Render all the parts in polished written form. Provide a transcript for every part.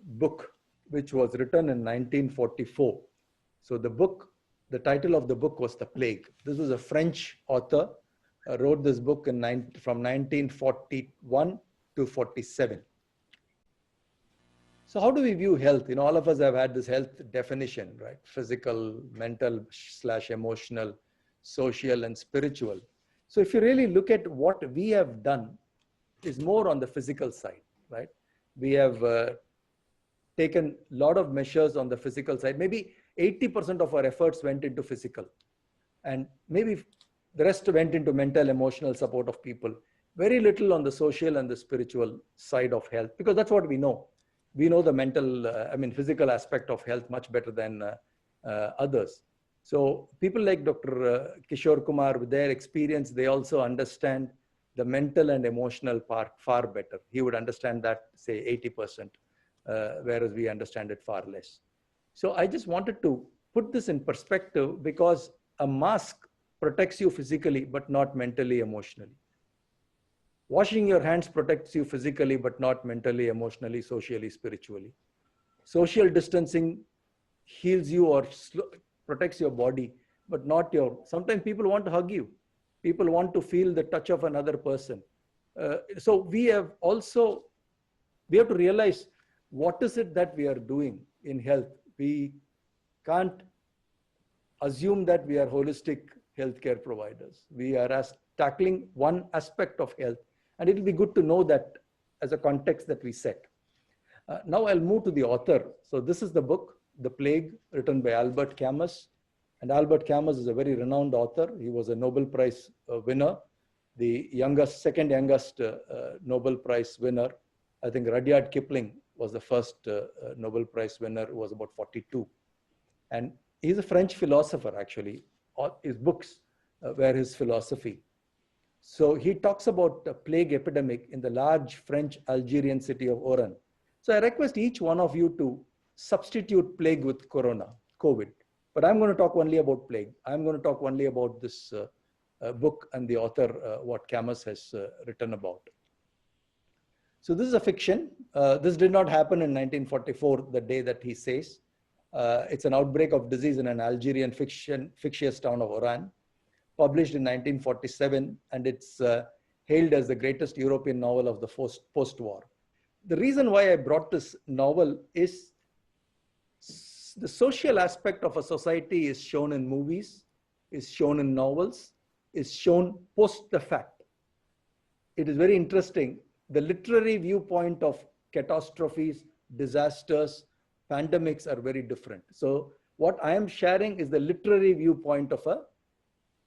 book, which was written in 1944. So the title of the book was The Plague. This was a French author, wrote this book from 1941 to 47. So how do we view health? All of us have had this health definition, right? Physical, mental / emotional, social, and spiritual. So if you really look at what we have done, is more on the physical side, right? We have taken a lot of measures on the physical side. Maybe 80% of our efforts went into physical, and maybe the rest went into mental, emotional support of people. Very little on the social and the spiritual side of health, because that's what we know. We know the physical aspect of health much better than others. So people like Dr. Kishore Kumar, with their experience, they also understand the mental and emotional part far better. He would understand that, say, 80%, whereas we understand it far less. So I just wanted to put this in perspective, because a mask protects you physically, but not mentally, emotionally. Washing your hands protects you physically, but not mentally, emotionally, socially, spiritually. Social distancing heals you or protects your body, but not sometimes people want to hug you. People want to feel the touch of another person. So we have to realize what is it that we are doing in health. We can't assume that we are holistic healthcare providers. We are tackling one aspect of health, and it will be good to know that as a context that we set. Now I'll move to the author. So this is the book, The Plague, written by Albert Camus. And Albert Camus is a very renowned author. He was a Nobel Prize winner, the second youngest Nobel Prize winner. I think Rudyard Kipling was the first Nobel Prize winner, who was about 42. And he's a French philosopher, actually. His books were his philosophy. So he talks about a plague epidemic in the large French Algerian city of Oran. So I request each one of you to substitute plague with COVID. But I'm going to talk only about plague. I'm going to talk only about this book and the author, what Camus has written about. So this is a fiction. This did not happen in 1944, the day that he says. It's an outbreak of disease in an Algerian fictitious town of Oran, published in 1947, and it's hailed as the greatest European novel of the post-war. The reason why I brought this novel is the social aspect of a society is shown in movies, is shown in novels, is shown post the fact. It is very interesting. The literary viewpoint of catastrophes, disasters, pandemics are very different. So what I am sharing is the literary viewpoint of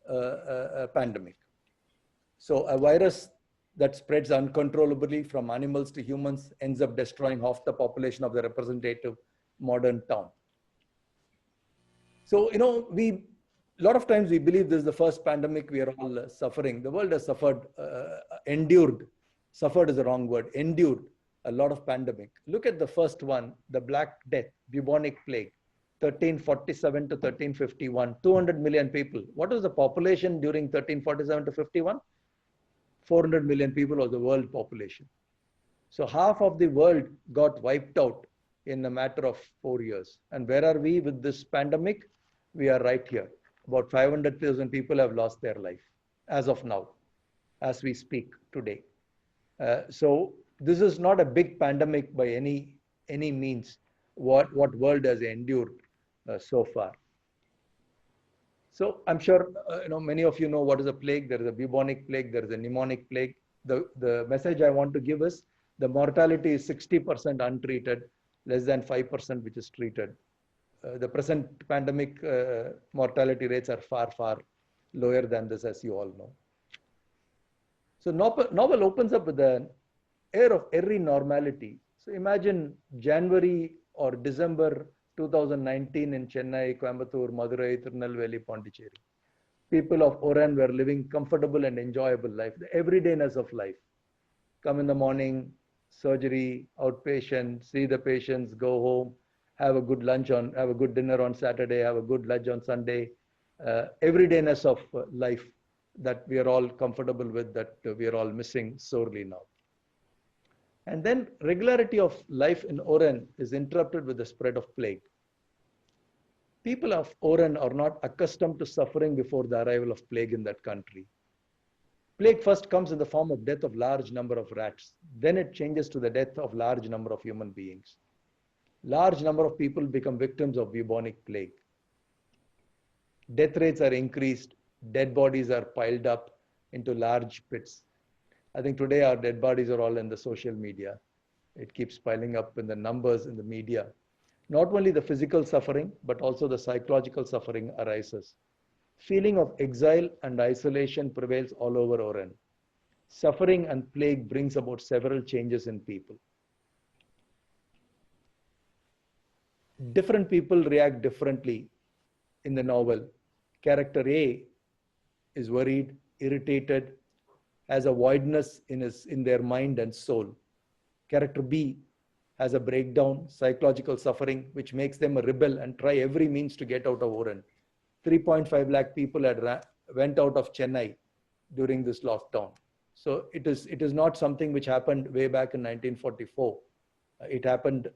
a pandemic. So a virus that spreads uncontrollably from animals to humans ends up destroying half the population of the representative modern town. So, a lot of times we believe this is the first pandemic we are all suffering. The world has suffered, suffered is the wrong word, endured a lot of pandemic. Look at the first one, the Black Death, bubonic plague, 1347 to 1351, 200 million people. What was the population during 1347 to 51? 400 million people was the world population. So half of the world got wiped out in a matter of 4 years. And where are we with this pandemic? We are right here. About 500,000 people have lost their life as of now, as we speak today. So this is not a big pandemic by any means, what world has endured so far. So I'm sure many of you know what is a plague. There is a bubonic plague, there is a pneumonic plague. The message I want to give is the mortality is 60% untreated, less than 5% which is treated. The present pandemic mortality rates are far, far lower than this, as you all know. So novel opens up with an air of airy normality. So imagine January or December 2019 in Chennai, Coimbatore, Madurai, Tirunelveli, Pondicherry. People of Oran were living comfortable and enjoyable life, the everydayness of life. Come in the morning, surgery, outpatient, see the patients, go home, have a good dinner on Saturday, have a good lunch on Sunday. Everydayness of life that we are all comfortable with, that we are all missing sorely now. And then regularity of life in Oren is interrupted with the spread of plague. People of Oren are not accustomed to suffering before the arrival of plague in that country. Plague first comes in the form of death of large number of rats. Then it changes to the death of large number of human beings. Large number of people become victims of bubonic plague. Death rates are increased. Dead bodies are piled up into large pits. I think today our dead bodies are all in the social media. It keeps piling up in the numbers in the media. Not only the physical suffering, but also the psychological suffering arises. Feeling of exile and isolation prevails all over Oren. Suffering and plague brings about several changes in people. Different people react differently in the novel. Character A is worried, irritated, has a voidness in their mind and soul. Character B has a breakdown, psychological suffering, which makes them a rebel and try every means to get out of Oren. 3.5 lakh people went out of Chennai during this lockdown. So it is not something which happened way back in 1944. It happened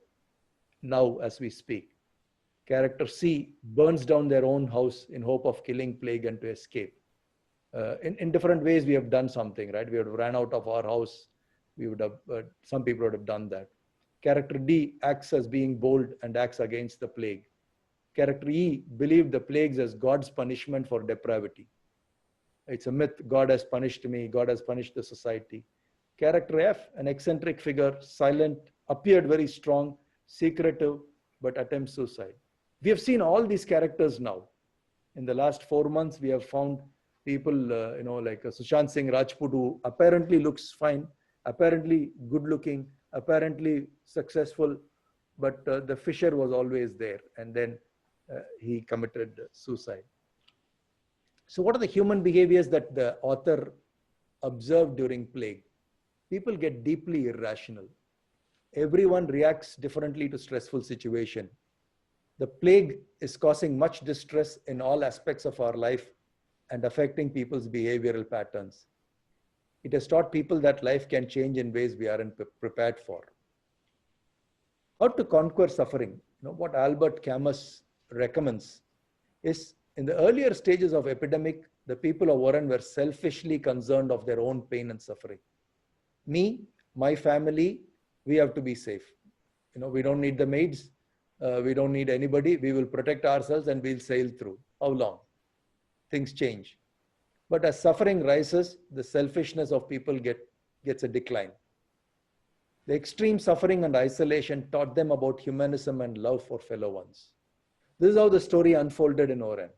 now as we speak. Character C burns down their own house in hope of killing plague and to escape. In different ways we have done something, right? We would have ran out of our house. We would have, some people would have done that. Character D acts as being bold and acts against the plague. Character E believed the plagues as God's punishment for depravity. It's a myth. God has punished me. God has punished the society. Character F, an eccentric figure, silent, appeared very strong, secretive, but attempts suicide. We have seen all these characters now. In the last 4 months, we have found people, like Sushant Singh Rajput, who apparently looks fine, apparently good looking, apparently successful, but the fissure was always there. And then he committed suicide. So what are the human behaviors that the author observed during plague? People get deeply irrational. Everyone reacts differently to stressful situation. The plague is causing much distress in all aspects of our life and affecting people's behavioral patterns. It has taught people that life can change in ways we aren't prepared for. How to conquer suffering? What Albert Camus recommends is, in the earlier stages of epidemic, the people of Oren were selfishly concerned of their own pain and suffering. Me, my family, we have to be safe. We don't need the maids. We don't need anybody. We will protect ourselves and we'll sail through. How long? Things change. But as suffering rises, the selfishness of people gets a decline. The extreme suffering and isolation taught them about humanism and love for fellow ones. This is how the story unfolded in Oren.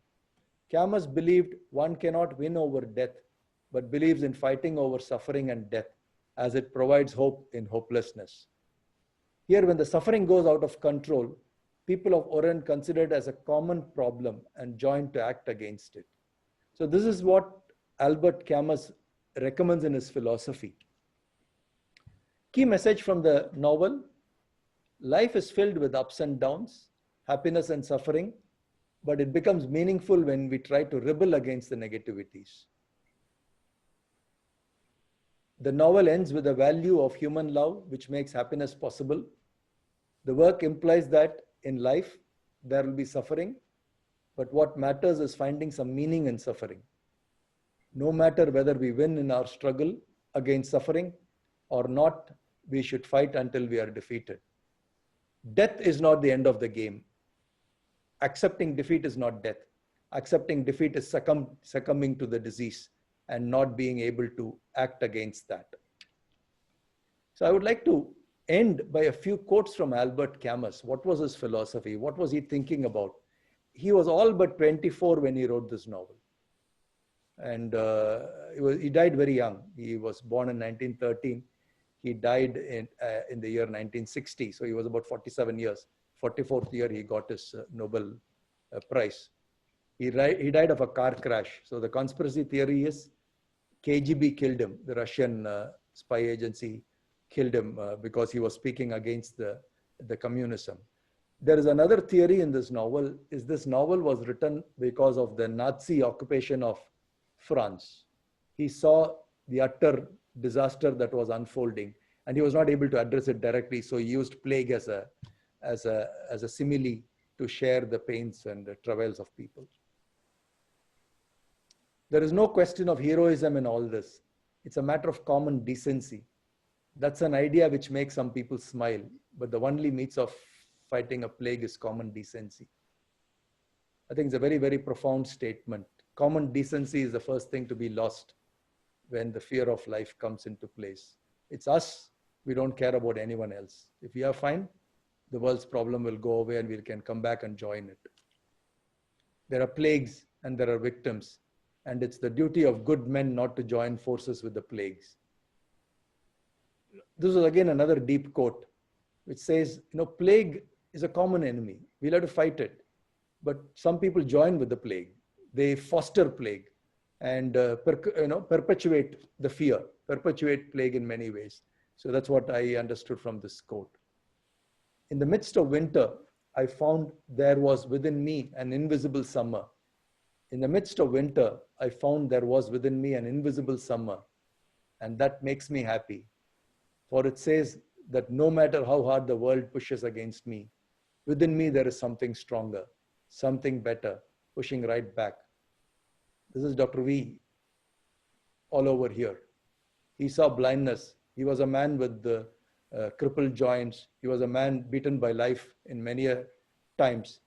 Camus believed one cannot win over death, but believes in fighting over suffering and death, as it provides hope in hopelessness. Here, when the suffering goes out of control, people of Oren consider it as a common problem and join to act against it. So this is what Albert Camus recommends in his philosophy. Key message from the novel: life is filled with ups and downs, happiness and suffering, but it becomes meaningful when we try to rebel against the negativities. The novel ends with the value of human love, which makes happiness possible. The work implies that in life, there will be suffering, but what matters is finding some meaning in suffering. No matter whether we win in our struggle against suffering or not, we should fight until we are defeated. Death is not the end of the game. Accepting defeat is not death. Accepting defeat is succumbing to the disease and not being able to act against that. So I would like to end by a few quotes from Albert Camus. What was his philosophy? What was he thinking about? He was all but 24 when he wrote this novel. And he died very young. He was born in 1913. He died in the year 1960. So he was about 47 years. 44th year, he got his Nobel Prize. He died of a car crash. So the conspiracy theory is KGB killed him. The Russian spy agency killed him because he was speaking against the communism. There is another theory in this novel, is this novel was written because of the Nazi occupation of France. He saw the utter disaster that was unfolding, and he was not able to address it directly. So he used plague as a simile to share the pains and the travails of people. There is no question of heroism in all this. It's a matter of common decency. That's an idea which makes some people smile, but the only means of fighting a plague is common decency. I think it's a very, very profound statement. Common decency is the first thing to be lost when the fear of life comes into place. It's us. We don't care about anyone else. If we are fine, the world's problem will go away and we can come back and join it. There are plagues and there are victims, and it's the duty of good men not to join forces with the plagues. This is again another deep quote, which says, plague is a common enemy. We'll have to fight it. But some people join with the plague. They foster plague and perpetuate the fear, perpetuate plague in many ways. So that's what I understood from this quote. In the midst of winter, I found there was within me an invisible summer. In the midst of winter, I found there was within me an invisible summer, and that makes me happy. For it says that no matter how hard the world pushes against me, within me there is something stronger, something better, pushing right back. This is Dr. V all over here. He saw blindness. He was a man with the crippled joints. He was a man beaten by life in many times,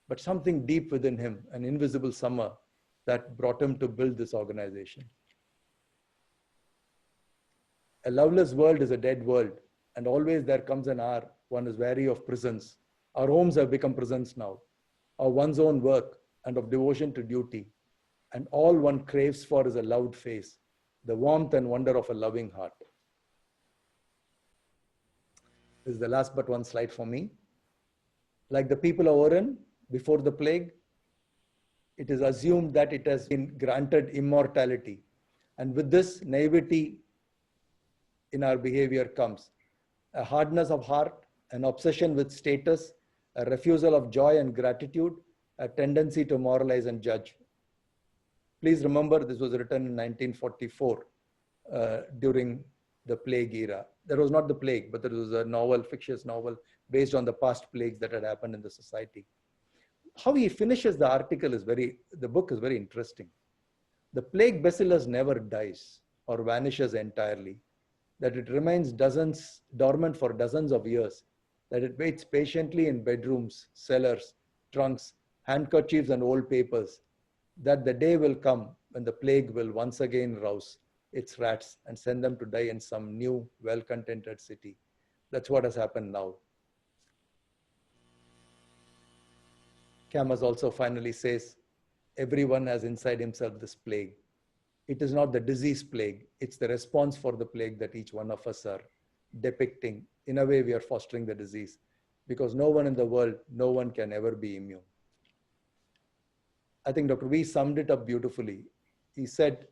but something deep within him, an invisible summer, that brought him to build this organization. A loveless world is a dead world, and always there comes an hour one is wary of prisons. Our homes have become prisons now, of one's own work and of devotion to duty. And all one craves for is a loved face, the warmth and wonder of a loving heart. This is the last but one slide for me. Like the people of Oren before the plague, it is assumed that it has been granted immortality. And with this, naivety in our behavior comes. A hardness of heart, an obsession with status, a refusal of joy and gratitude, a tendency to moralize and judge. Please remember, this was written in 1944 during the plague era. There was not the plague, but there was a novel, fictitious novel, based on the past plagues that had happened in the society. How he finishes the article is the book is very interesting. The plague bacillus never dies or vanishes entirely, that it remains dormant for dozens of years, that it waits patiently in bedrooms, cellars, trunks, handkerchiefs and old papers, that the day will come when the plague will once again rouse its rats and send them to die in some new, well-contented city. That's what has happened now. Camus also finally says, everyone has inside himself this plague. It is not the disease plague, it's the response for the plague that each one of us are depicting. In a way, we are fostering the disease, because no one in the world, no one can ever be immune. I think Dr. V summed it up beautifully. He said,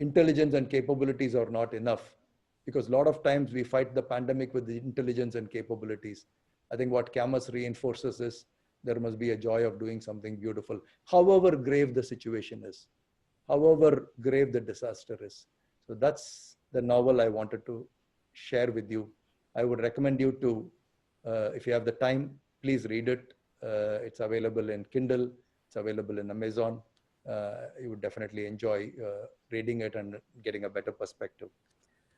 intelligence and capabilities are not enough, because a lot of times we fight the pandemic with the intelligence and capabilities. I think what Camus reinforces is there must be a joy of doing something beautiful, however grave the situation is, however grave the disaster is. So that's the novel I wanted to share with you. I would recommend you to, if you have the time, please read it. It's available in Kindle. It's available in Amazon. You would definitely enjoy reading it and getting a better perspective.